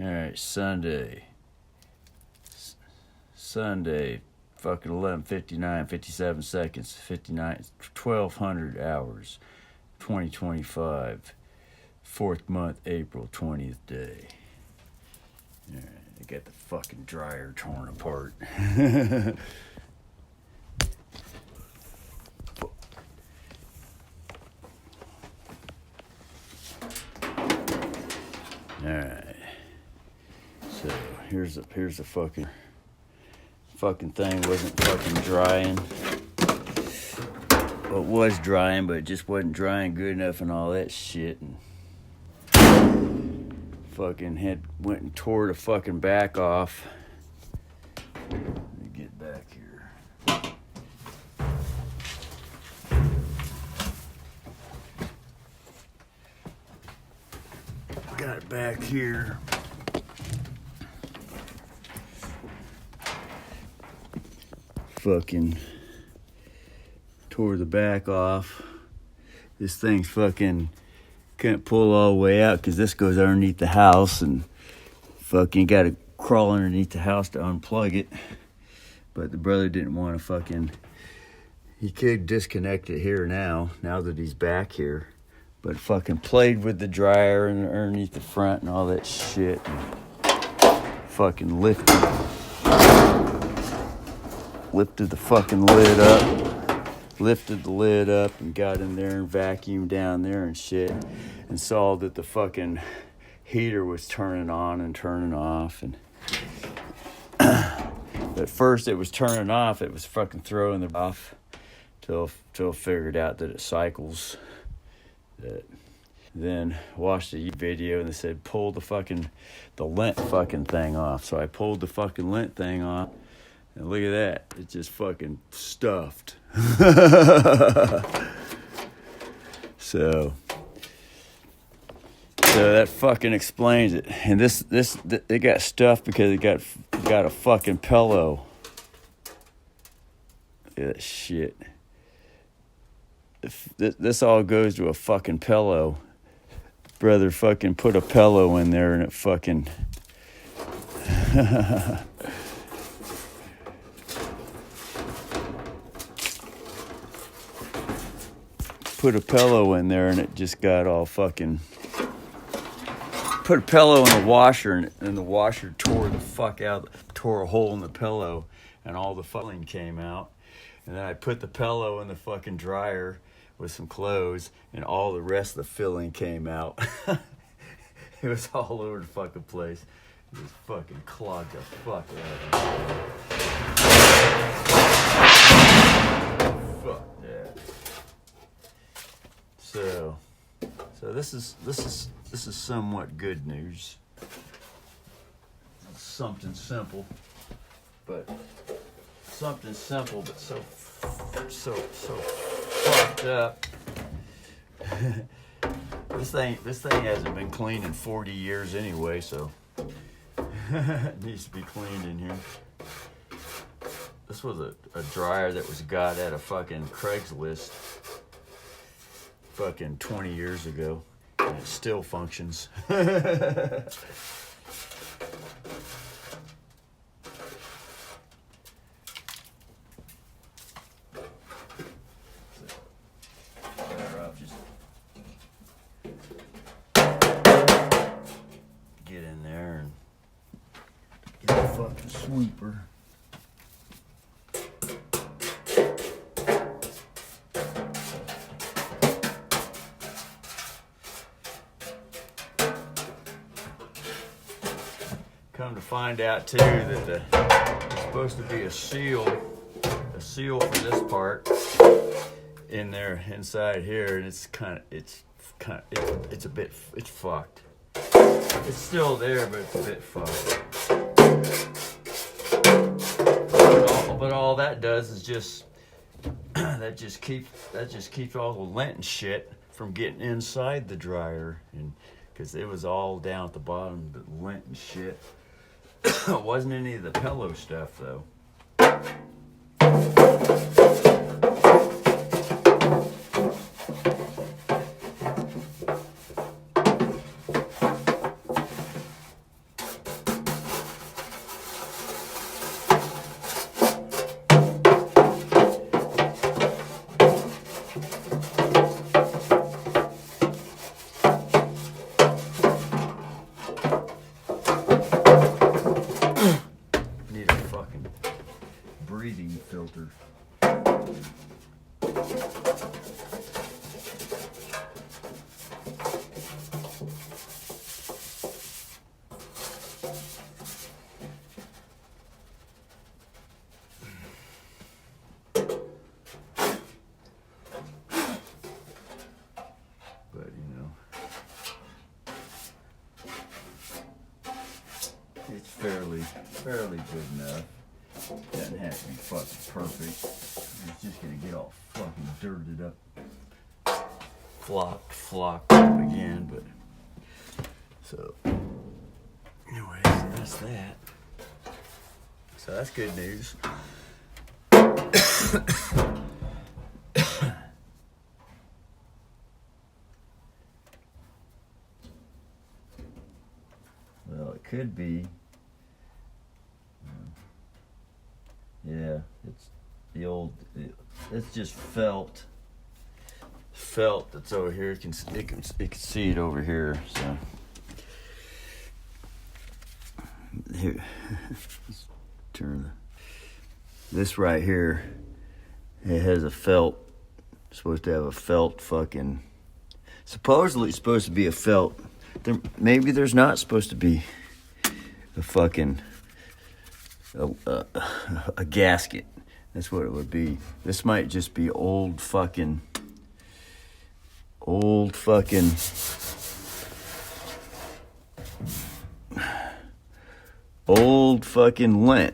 Alright, Sunday, fucking 11:59, 57 seconds, 1200 hours, 2025, 4th month, April 20th day. Alright, I got the fucking dryer torn apart. Alright, so here's the fucking thing. Wasn't fucking drying. Well, it was drying, but it just wasn't drying good enough and all that shit. And fucking went and tore the fucking back off. Let me get back here. Got it back here. Fucking tore the back off. This thing's fucking can't pull all the way out because this goes underneath the house, and fucking got to crawl underneath the house to unplug it. But the brother didn't want to fucking. He could disconnect it here now that he's back here. But fucking played with the dryer and underneath the front and all that shit. And fucking lifted the fucking lid up. Lifted the lid up and got in there and vacuumed down there and shit. And saw that the fucking heater was turning on and turning off. And at first it was turning off. It was fucking throwing it off. Till figured out that it cycles. Then watched a video and they said pull the lint fucking thing off. So I pulled the fucking lint thing off, and look at that, it's just fucking stuffed. So that fucking explains it. And this it got stuffed because it got a fucking pillow. Look at that shit. If this all goes to a fucking pillow. Brother fucking put a pillow in there and it fucking put a pillow in there and it just got all fucking put a pillow in the washer and the washer tore the fuck out, tore a hole in the pillow and all the filling came out. And then I put the pillow in the fucking dryer with some clothes, and all the rest of the filling came out. It was all over the fucking place. It was fucking clogged the fuck out. Fuck that. So this is somewhat good news. Something simple, but so fucked up. This thing hasn't been cleaned in 40 years anyway, so it needs to be cleaned in here. This was a dryer that was got at a fucking Craigslist fucking 20 years ago, and it still functions. Sweeper. Come to find out too that there's supposed to be a seal for this part in there inside here, and it's fucked. It's still there, but it's a bit fucked. But all that does is just that just keeps all the lint and shit from getting inside the dryer, and because it was all down at the bottom, the lint and shit. It wasn't any of the pillow stuff though. it's fairly good enough. Doesn't have to be fucking perfect. It's just gonna get all fucking dirted up, flocked up again. But so, anyways, that's that. So that's good news. Well, it could be. Yeah, it's the old. It's just felt. Felt that's over here. You can see it over here. So here, let's turn this right here. It has a felt. It's supposed to have a felt fucking. Supposedly, it's supposed to be a felt. Maybe there's not supposed to be a fucking. A gasket. That's what it would be. This might just be old fucking lint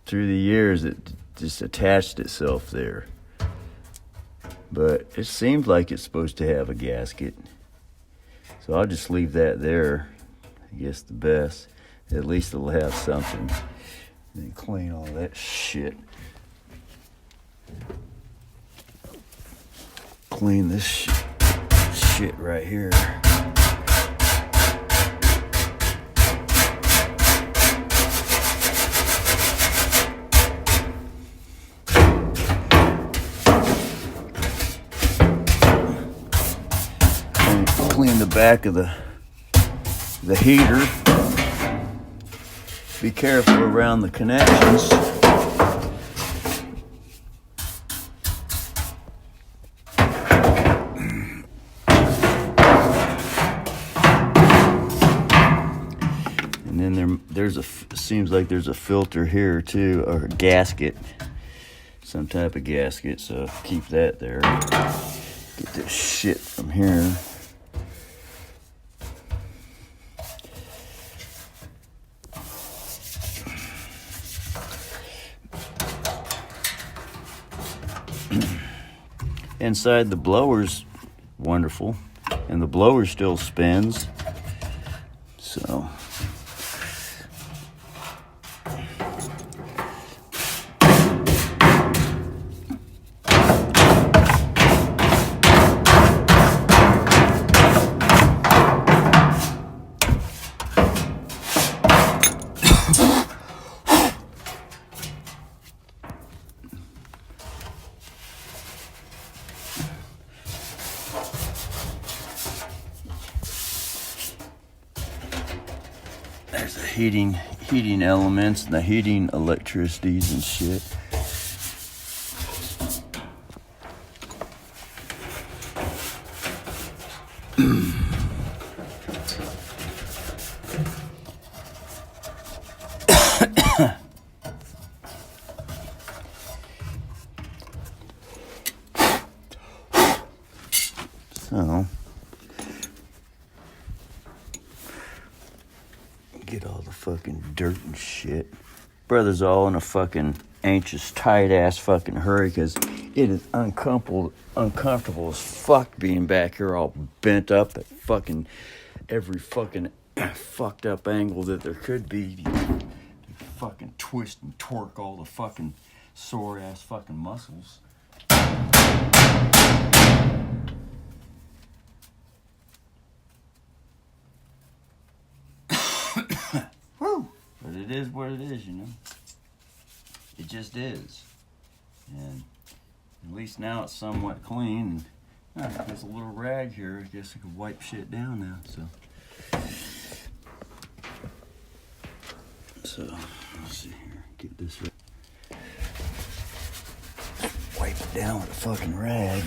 through the years. It just attached itself there. But it seems like it's supposed to have a gasket. So I'll just leave that there. I guess the best. At least it'll have something. And clean all that shit. Clean this shit right here. And clean the back of the heater. Be careful around the connections. And then there's seems like there's a filter here too, or a gasket, some type of gasket. So keep that there. Get this shit from here. Inside the blower's wonderful, and the blower still spins. So there's the heating elements and the heating electricities and shit. So get all the fucking dirt and shit. Brother's all in a fucking anxious, tight-ass fucking hurry because it is uncomfortable as fuck being back here all bent up at fucking every fucking fucked up angle that there could be. You fucking twist and torque all the fucking sore-ass fucking muscles. Whew. But it is what it is, you know. It just is. And at least now it's somewhat clean. And there's a little rag here. I guess I could wipe shit down now. So let's see here. Get this right. Wipe it down with a fucking rag.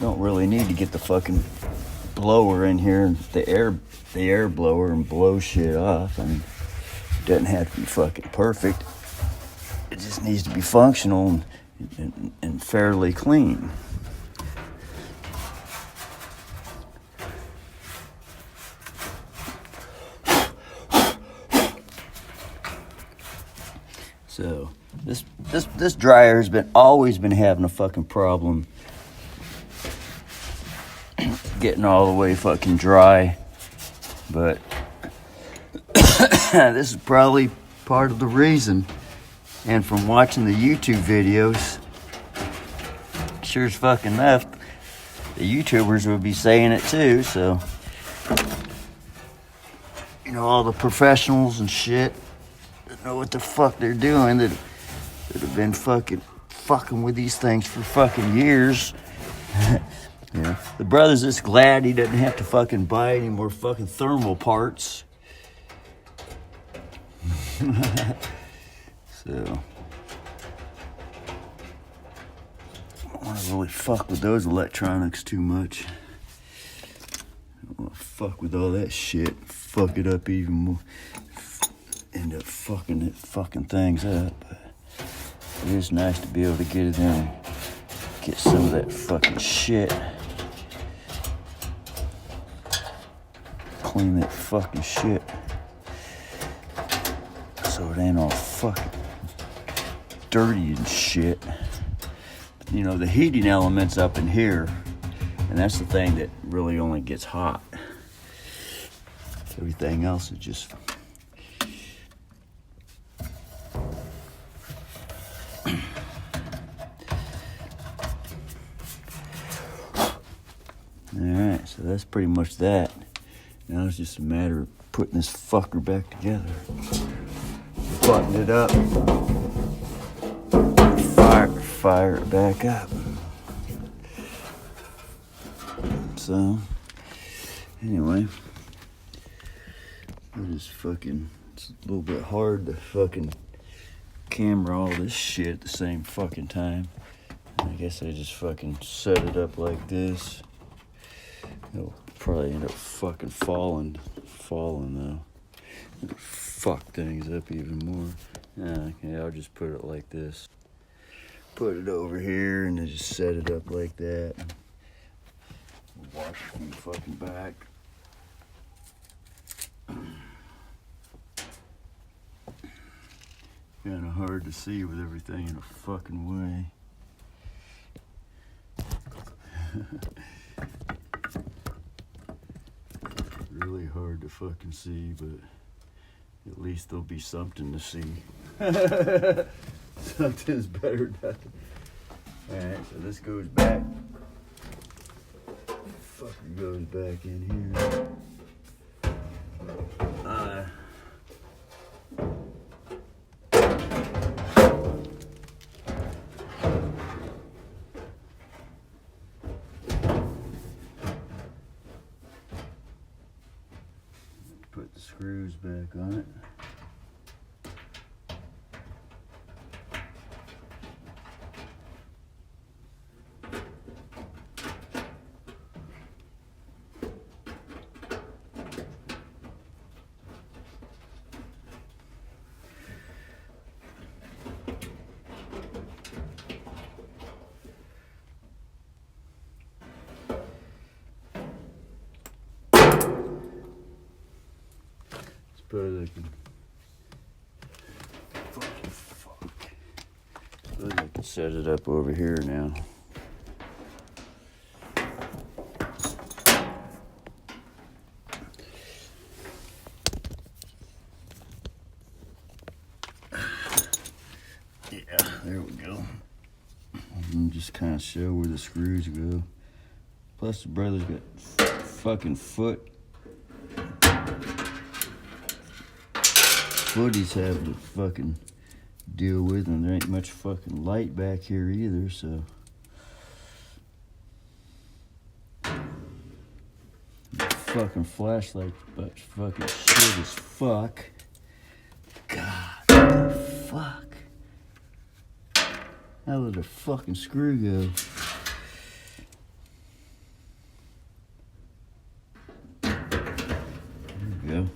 Don't really need to get the fucking blower in here, the air blower, and blow shit off. I mean, it doesn't have to be fucking perfect. It just needs to be functional and fairly clean. So this dryer has always been having a fucking problem getting all the way fucking dry. But this is probably part of the reason. And from watching the YouTube videos, sure as fucking enough, the YouTubers would be saying it too. So, you know, all the professionals and shit that know what the fuck they're doing, that have been fucking with these things for fucking years. Yeah. The brother's just glad he doesn't have to fucking buy any more fucking thermal parts. So, I don't want to really fuck with those electronics too much. I don't want to fuck with all that shit. Fuck it up even more. End up fucking things up. But it is nice to be able to get it in and get some of that fucking shit. Clean that fucking shit. So it ain't all fucking dirty and shit. You know, the heating element's up in here, and that's the thing that really only gets hot. Everything else is just... Alright, so that's pretty much that. Now it's just a matter of putting this fucker back together. Button it up. Fire it back up. So, anyway. It's a little bit hard to fucking camera all this shit at the same fucking time. I guess I just fucking set it up like this. It'll probably end up fucking falling though. It'll fuck things up even more. Yeah, I'll just put it like this. Put it over here and then just set it up like that. Watch it from the fucking back. Kinda hard to see with everything in a fucking way. Really hard to fucking see, but at least there'll be something to see. Something's better than nothing. Alright, so this goes back. Fucker goes back in here. Put the screws back on it. Suppose I can set it up over here now. Yeah, there we go. And just kind of show where the screws go. Plus the brother's got fucking footies have to fucking deal with, and there ain't much fucking light back here either, so fucking flashlight, but fucking shit as fuck. God, what the fuck? How did the fucking screw go? There we go.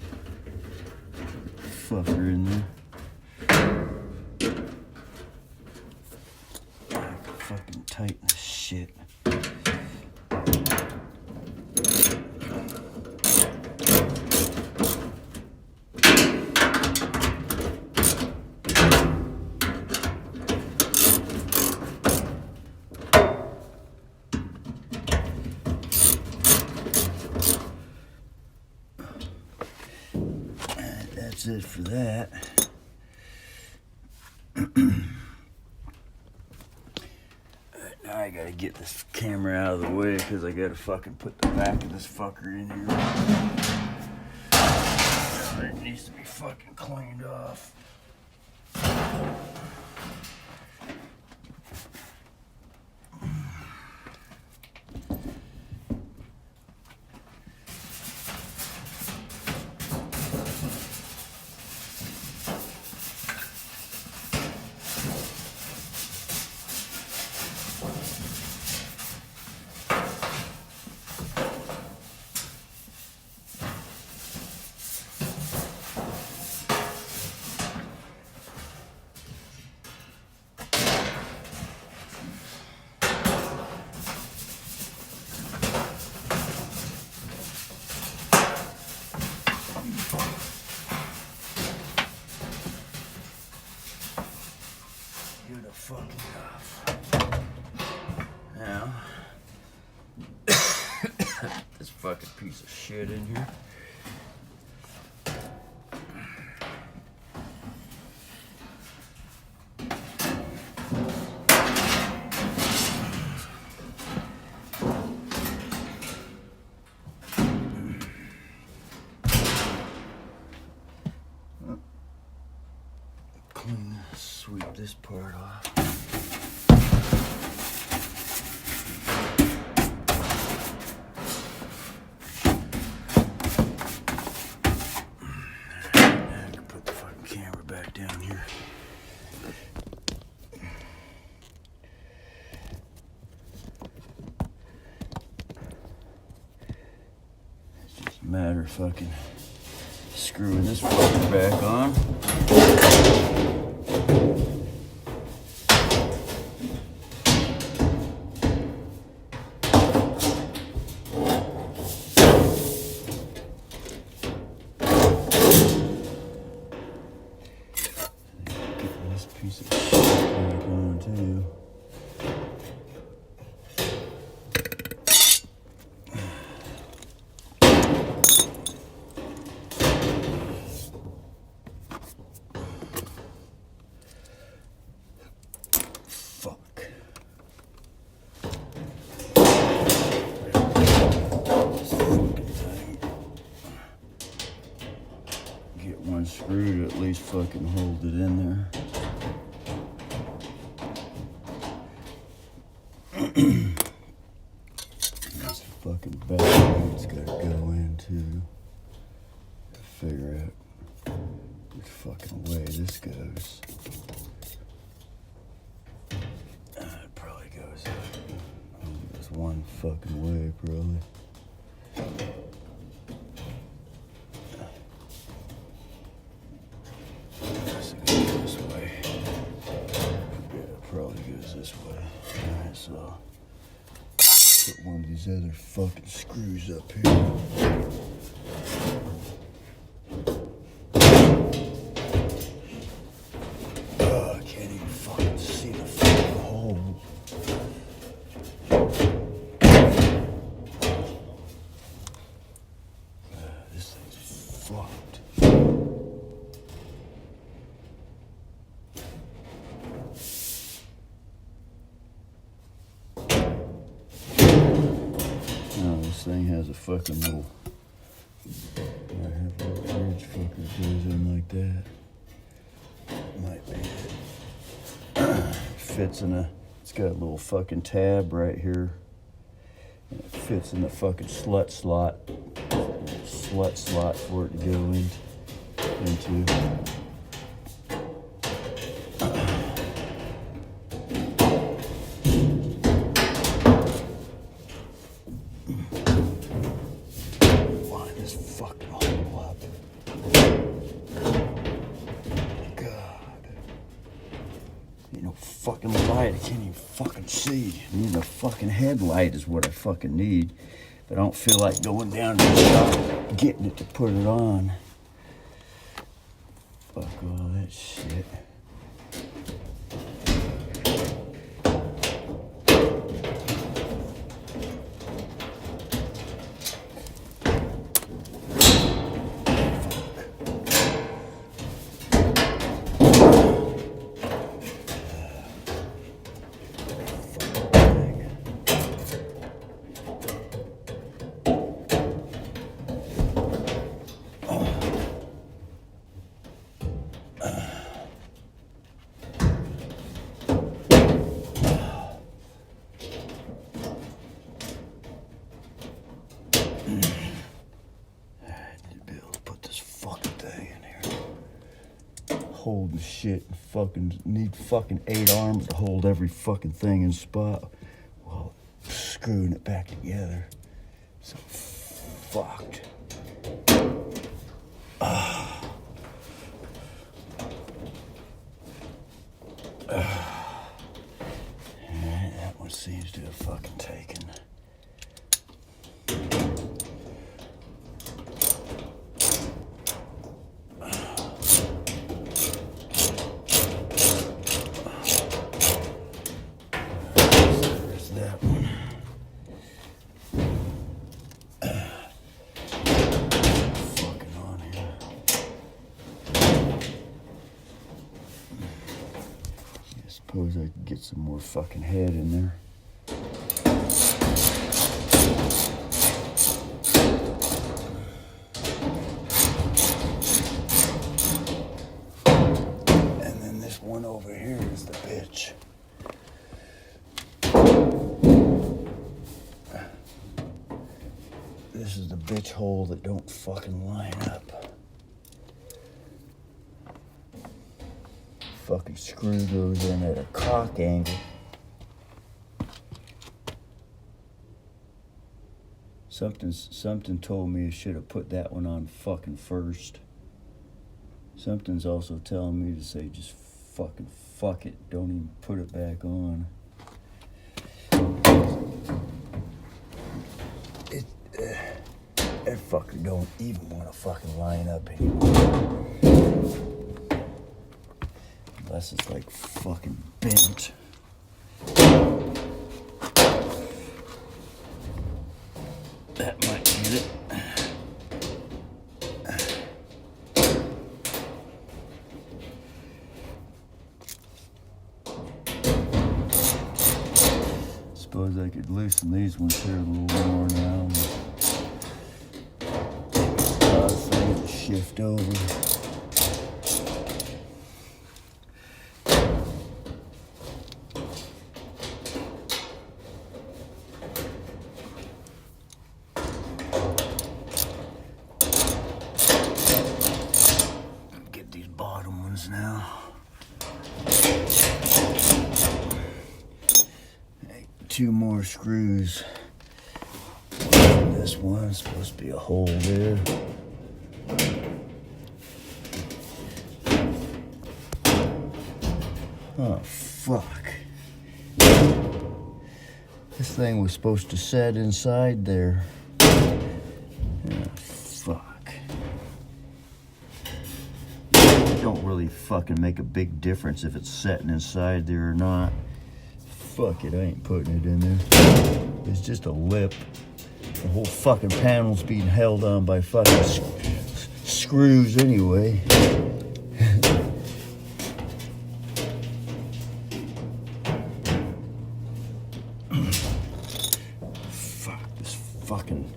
Fucker in there. Fucking tighten this shit. That's it for that. Now I gotta get this camera out of the way because I gotta fucking put the back of this fucker in here. It needs to be fucking cleaned off. Now, this fucking piece of shit in here. Sweep this part off. I can put the fucking camera back down here. It's just a matter of fucking screwing this fucker back on. Piece of shit back on too. Fuck. This fucking thing. Get one screw to at least fucking hold it in there. This fucking battery it's gotta go into to figure out which fucking way this goes. It probably goes one fucking way, probably. This way. Yeah, it probably goes this way. Alright, so put one of these other fucking screws up here. Oh, I can't even fucking see the fucking hole. This thing's fucked. This thing has a fucking little, I have a little bridge fucker goes in like that. Might be it. Fits in a, it's got a little fucking tab right here. And it fits in the fucking slut slot for it to go into. Fucking light, I can't even fucking see. I need a fucking headlight is what I fucking need. But I don't feel like going down to the shop getting it to put it on. Fuck all that shit. Fuck. holding shit and fucking need fucking 8 arms to hold every fucking thing in spot while screwing it back together. So fucked. That one seems to have fucking taken. There's that one. Fucking on here. I suppose I could get some more fucking head in there. And then this one over here is the bitch. This is the bitch hole that don't fucking line up. Fucking screw goes in at a cock angle. Something told me I should have put that one on fucking first. Something's also telling me to say just fucking fuck it. Don't even put it back on. That fucker don't even want to fucking line up anymore. Unless it's like fucking bent. That might get it. Suppose I could loosen these ones here a little more now. Things to shift over. Get these bottom ones now. Two more screws. This one's supposed to be a hole there. Oh, fuck. This thing was supposed to set inside there. Oh, fuck. It don't really fucking make a big difference if it's setting inside there or not. Fuck it, I ain't putting it in there. It's just a lip. The whole fucking panel's being held on by fucking screws anyway. Fuck, this fucking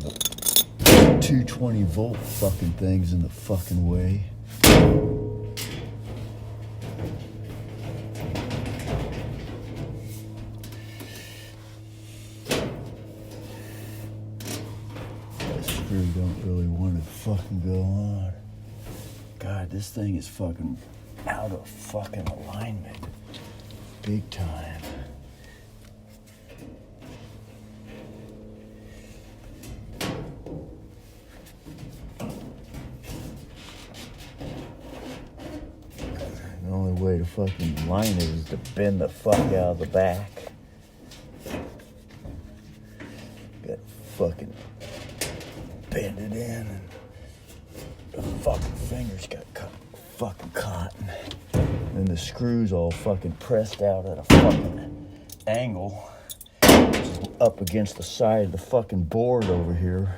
220 volt fucking thing's in the fucking way. Don't really want to fucking go on. God, this thing is fucking out of fucking alignment. Big time. The only way to fucking line it is to bend the fuck out of the back. Got fucking bend it in, and the fucking fingers got fucking caught, and the screws all fucking pressed out at a fucking angle, just up against the side of the fucking board over here.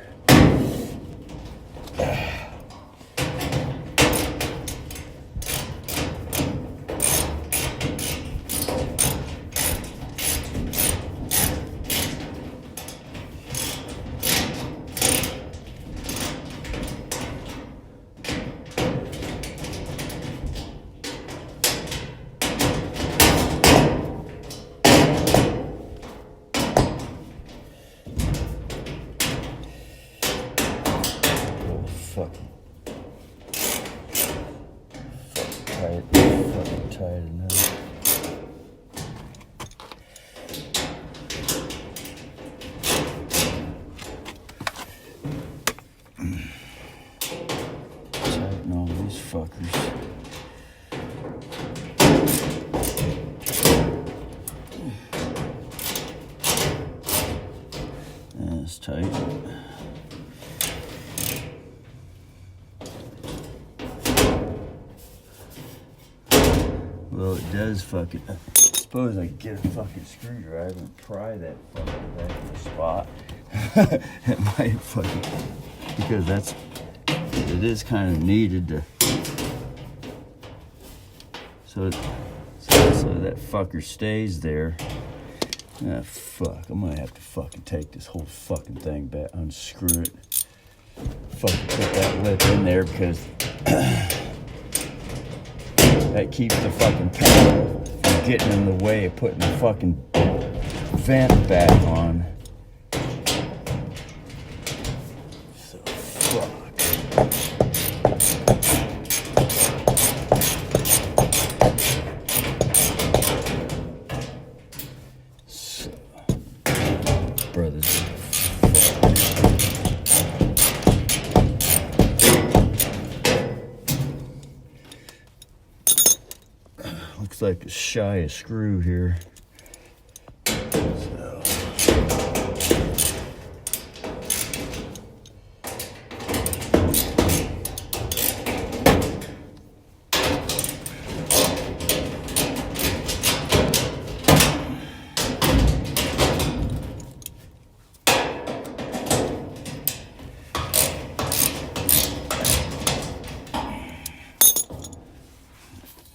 fucking tight enough. Tighten all these fuckers. That's tight. Well, it does fucking. I suppose I could get a fucking screwdriver and pry that fucking back in the spot. It might fucking. Because it is kind of needed to. So that fucker stays there. Ah, fuck. I might have to fucking take this whole fucking thing back, unscrew it. Fucking put that lip in there because that keeps the fucking panel from getting in the way of putting the fucking vent back on. So, fuck. Brothers. Looks like it's shy a screw here. So.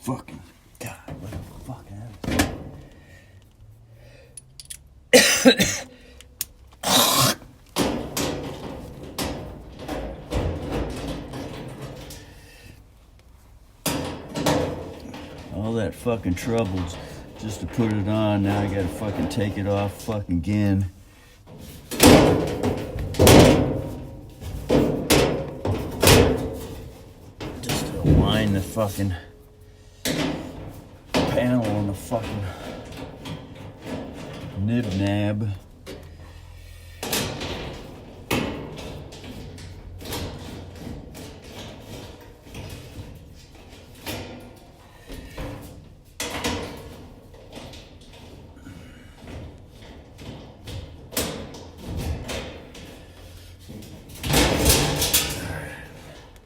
Fucking God, what the fuck is all that fucking troubles just to put it on. Now I gotta fucking take it off fucking again. Just to align the fucking panel on the fucking nib nab.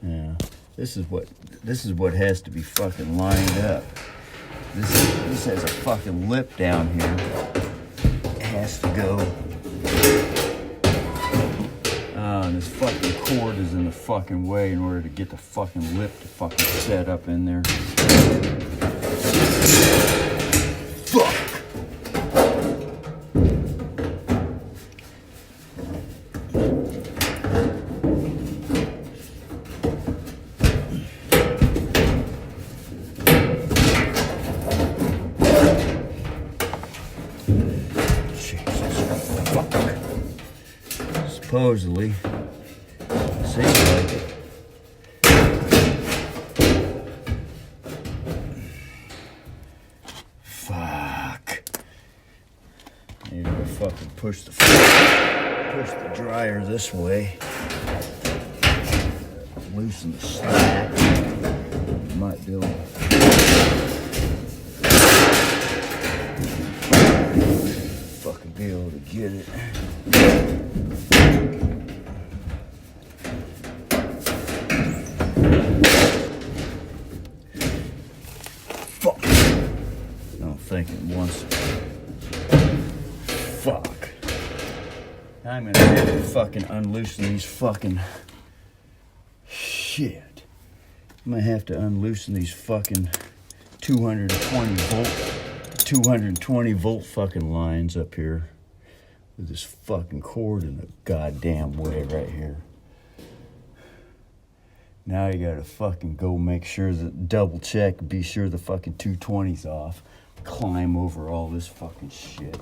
Yeah, this is what has to be fucking lined up. This has a fucking lip down here. It has to go. And this fucking cord is in the fucking way in order to get the fucking lip to fucking set up in there. Fuck! Supposedly, seems like it. Fuck. Need to fucking push the dryer this way. Loosen the slack. Might be able to. Fucking be able to get it. Fuck. I'm gonna have to fucking unloosen these fucking shit. I'm gonna have to unloosen these fucking 220 volt fucking lines up here with this fucking cord in the goddamn way right here. Now you gotta fucking go make sure that double check, be sure the fucking 220's off. Climb over all this fucking shit.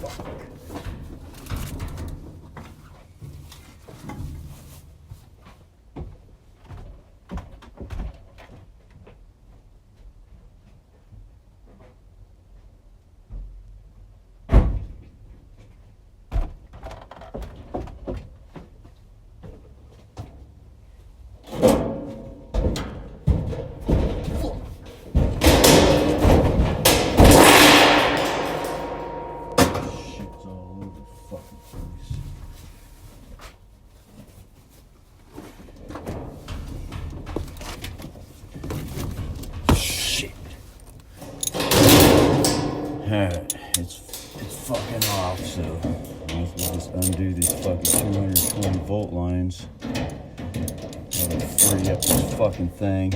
Fuck. Alright, it's fucking off, so we'll just undo these fucking 220 volt lines. That'll free up this fucking thing.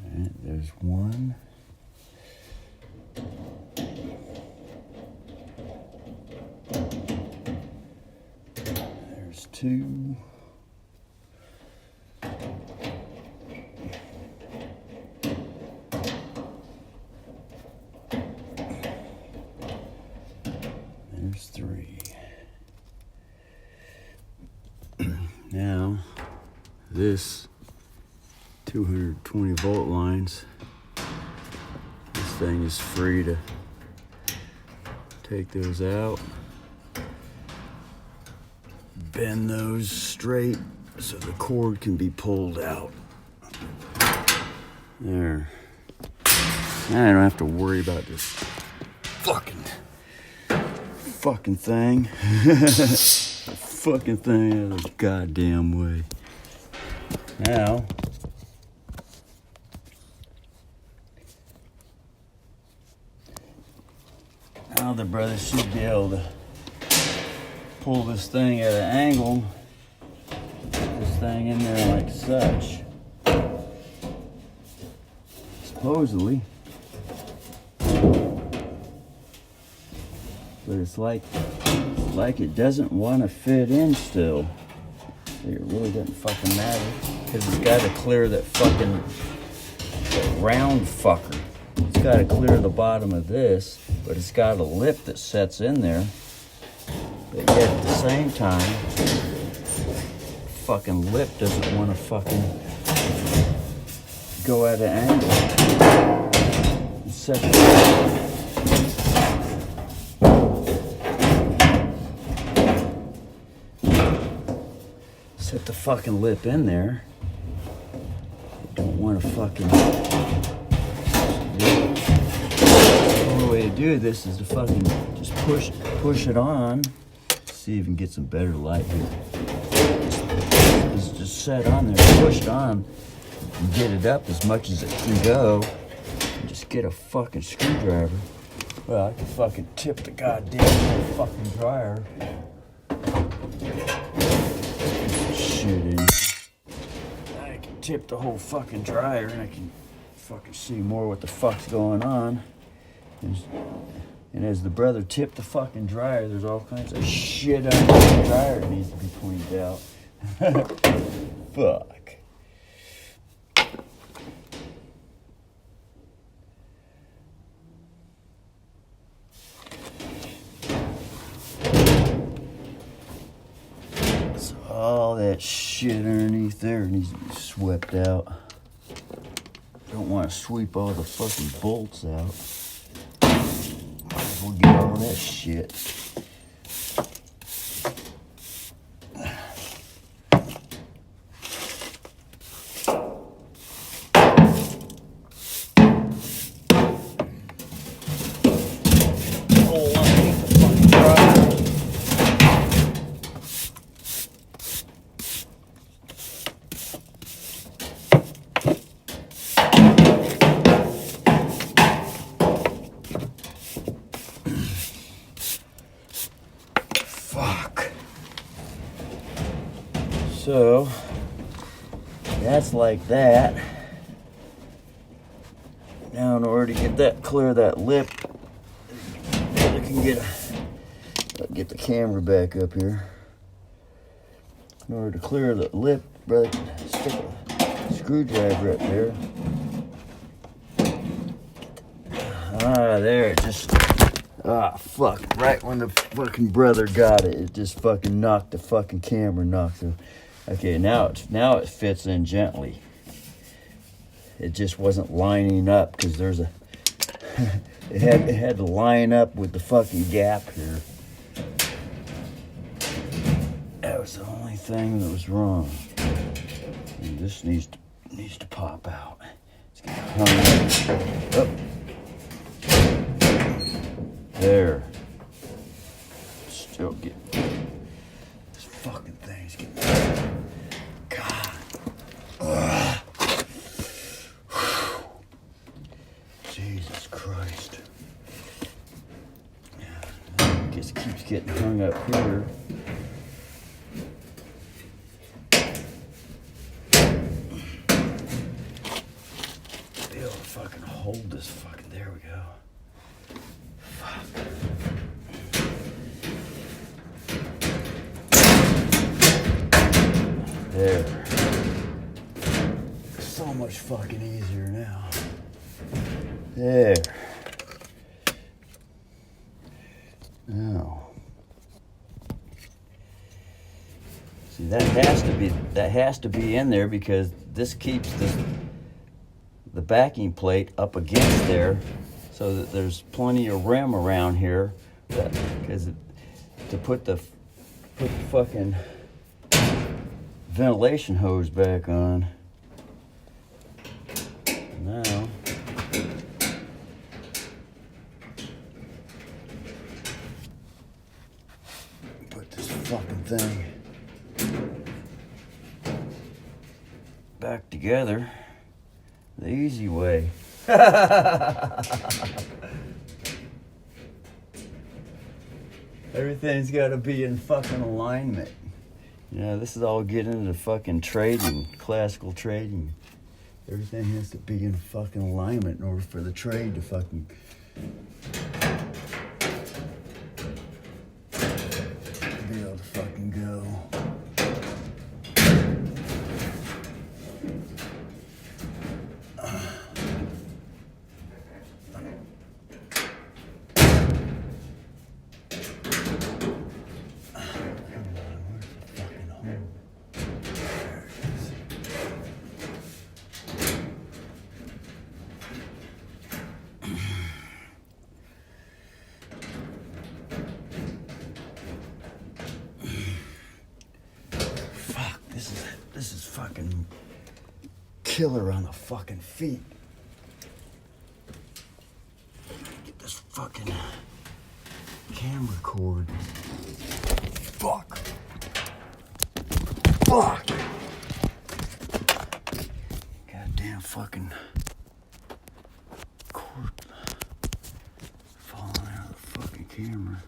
Alright, there's one. There's two. There's three. Now, this 220 volt lines, this thing is free to take those out, bend those straight so the cord can be pulled out. There. Now I don't have to worry about this fucking thing. Fucking thing out of the goddamn way. Now, the brother should be able to pull this thing at an angle, put this thing in there like such. Supposedly. But it's like it doesn't want to fit in still. It really doesn't fucking matter, because it's got to clear that fucking round fucker. It's got to clear the bottom of this, but it's got a lip that sets in there. But yet at the same time, fucking lip doesn't want to fucking go at an angle. And set the fucking lip in there. You don't want to fucking... The only way to do this is to fucking just push it on. Let's see if we can get some better light here. Just set on there, push it on, and get it up as much as it can go. And just get a fucking screwdriver. Well, I can fucking tip the goddamn little fucking dryer. Shit in. I can tip the whole fucking dryer and I can fucking see more what the fuck's going on. And as the brother tipped the fucking dryer, there's all kinds of shit under the dryer that needs to be cleaned out. Fuck. So all that shit underneath there needs to be swept out. Don't want to sweep all the fucking bolts out. Might as well get all that shit. So that's like that. Now in order to get that clear that lip, I can get the camera back up here. In order to clear the lip, brother, stick a screwdriver up there. There, it just, fuck, right when the fucking brother got it, it just fucking knocked the fucking camera, knocked it. Okay, now it fits in gently. It just wasn't lining up because there's a, it had to line up with the fucking gap here. That was the only thing that was wrong. And this needs to pop out. Let's get it hung up. There. Still getting. This fucking thing's getting. God. Ugh. Jesus Christ. It just keeps getting hung up here. Be able to fucking hold this fucking. There we go. Fuck. There. So much fucking easier now. There. Now. See, that has to be in there because this keeps the backing plate up against there, so that there's plenty of rim around here. Because to put the fucking ventilation hose back on. Now. Put this fucking thing back together the easy way. Everything's got to be in fucking alignment. This is all getting into fucking trading, classical trading. Everything has to be in fucking alignment in order for the trade to fucking be able to fucking go. This is fucking killer on the fucking feet. Get this fucking camera cord. Fuck. Fuck. Goddamn fucking cord falling out of the fucking camera.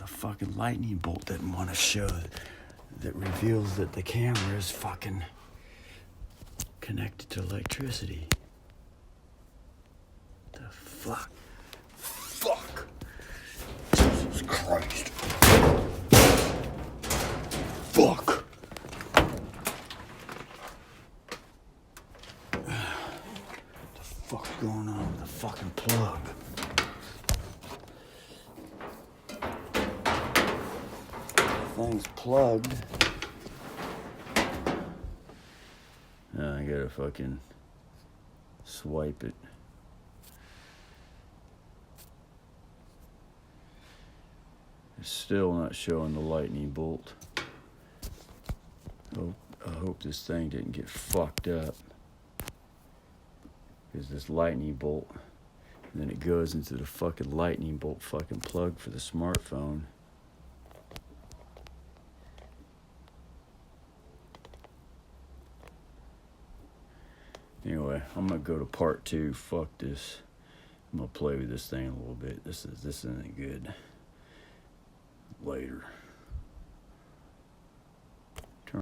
Fucking lightning bolt didn't want to show that reveals that the camera is fucking connected to electricity. The fuck? Fuck! Jesus Christ! Fuck! What the fuck's going on with the fucking plug? Thing's plugged. Now I gotta fucking swipe it. It's still not showing the lightning bolt. I hope this thing didn't get fucked up. Because this lightning bolt, and then it goes into the fucking lightning bolt fucking plug for the smartphone. Anyway, I'm gonna go to part 2. Fuck this. I'm gonna play with this thing a little bit. This isn't good. Later.